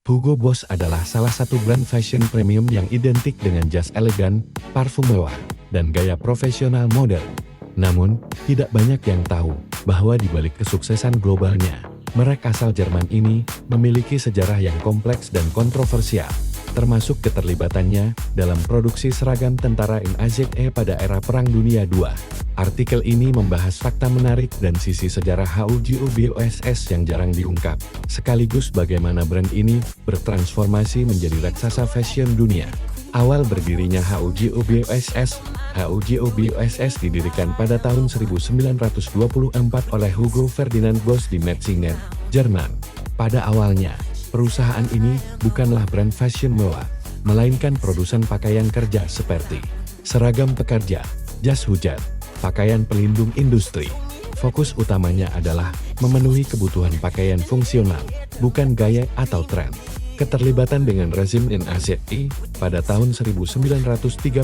Hugo Boss adalah salah satu brand fashion premium yang identik dengan jas elegan, parfum mewah, dan gaya profesional modern. Namun, tidak banyak yang tahu bahwa di balik kesuksesan globalnya, merek asal Jerman ini memiliki sejarah yang kompleks dan kontroversial, termasuk keterlibatannya dalam produksi seragam tentara NAZE pada era Perang Dunia II. Artikel ini membahas fakta menarik dan sisi sejarah Hugo Boss yang jarang diungkap, sekaligus bagaimana brand ini bertransformasi menjadi raksasa fashion dunia. Awal berdirinya Hugo Boss didirikan pada tahun 1924 oleh Hugo Ferdinand Boss di Metzingen, Jerman. Pada awalnya, perusahaan ini bukanlah brand fashion mewah, melainkan produsen pakaian kerja seperti seragam pekerja, jas hujan, pakaian pelindung industri. Fokus utamanya adalah memenuhi kebutuhan pakaian fungsional, bukan gaya atau tren. Keterlibatan dengan rezim NAZI, pada tahun 1931,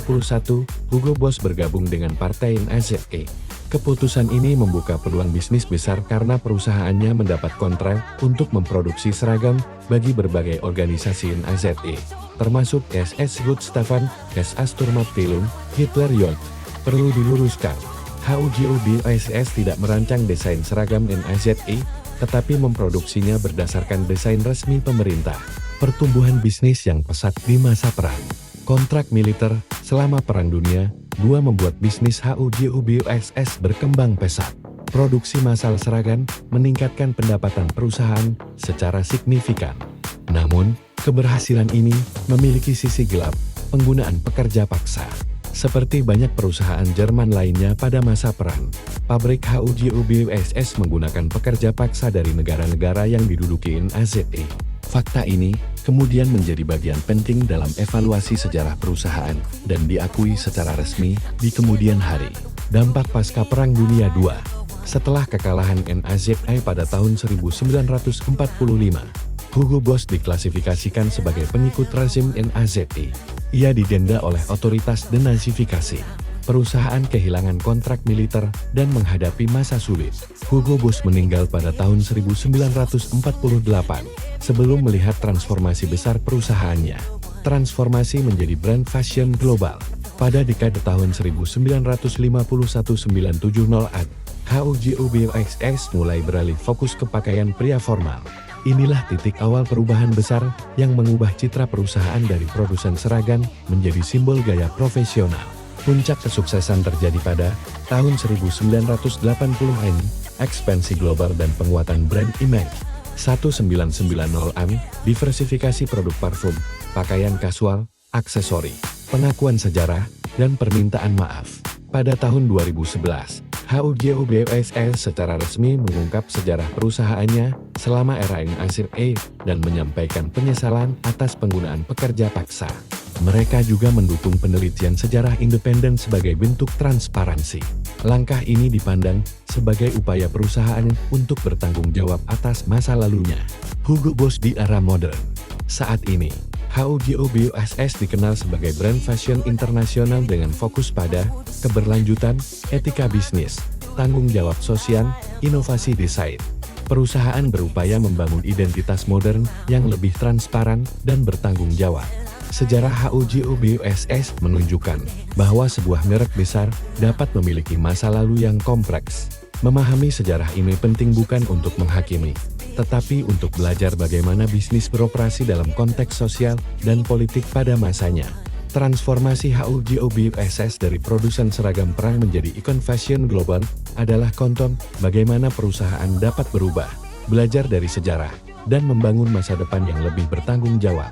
Hugo Boss bergabung dengan Partai NAZI. Keputusan ini membuka peluang bisnis besar karena perusahaannya mendapat kontrak untuk memproduksi seragam bagi berbagai organisasi NAZI, termasuk SS Gutstaffan, SS Sturmabteilung, Hitler Youth. Perlu diluruskan, Hugo Boss tidak merancang desain seragam NAZI, tetapi memproduksinya berdasarkan desain resmi pemerintah. Pertumbuhan bisnis yang pesat di masa perang. Kontrak militer selama Perang Dunia II membuat bisnis Hugo Boss berkembang pesat. Produksi massal seragam meningkatkan pendapatan perusahaan secara signifikan. Namun, keberhasilan ini memiliki sisi gelap, penggunaan pekerja paksa. Seperti banyak perusahaan Jerman lainnya pada masa perang, pabrik Hugo Boss menggunakan pekerja paksa dari negara-negara yang diduduki NAZI. Fakta ini kemudian menjadi bagian penting dalam evaluasi sejarah perusahaan dan diakui secara resmi di kemudian hari. Dampak pasca Perang Dunia II. Setelah kekalahan NAZI pada tahun 1945, Hugo Boss diklasifikasikan sebagai pengikut rezim NAZI. Ia didenda oleh otoritas denazifikasi. Perusahaan kehilangan kontrak militer dan menghadapi masa sulit. Hugo Boss meninggal pada tahun 1948, sebelum melihat transformasi besar perusahaannya. Transformasi menjadi brand fashion global. Pada dekade tahun 1951-1970-an, Hugo Boss mulai beralih fokus ke pakaian pria formal. Inilah titik awal perubahan besar yang mengubah citra perusahaan dari produsen seragam menjadi simbol gaya profesional. Puncak kesuksesan terjadi pada tahun 1980-an, ekspansi global dan penguatan brand image. 1990-an, diversifikasi produk parfum, pakaian kasual, aksesori, pengakuan sejarah, dan permintaan maaf. Pada tahun 2011, Hugo Boss secara resmi mengungkap sejarah perusahaannya selama era NAZI dan menyampaikan penyesalan atas penggunaan pekerja paksa. Mereka juga mendukung penelitian sejarah independen sebagai bentuk transparansi. Langkah ini dipandang sebagai upaya perusahaan untuk bertanggung jawab atas masa lalunya. Hugo Boss di era modern. Saat ini, Hugo Boss dikenal sebagai brand fashion internasional dengan fokus pada keberlanjutan, etika bisnis, tanggung jawab sosial, inovasi desain. Perusahaan berupaya membangun identitas modern yang lebih transparan dan bertanggung jawab. Sejarah Hugo Boss menunjukkan bahwa sebuah merek besar dapat memiliki masa lalu yang kompleks. Memahami sejarah ini penting bukan untuk menghakimi, tetapi untuk belajar bagaimana bisnis beroperasi dalam konteks sosial dan politik pada masanya. Transformasi Hugo Boss dari produsen seragam perang menjadi ikon fashion global adalah contoh bagaimana perusahaan dapat berubah, belajar dari sejarah, dan membangun masa depan yang lebih bertanggung jawab.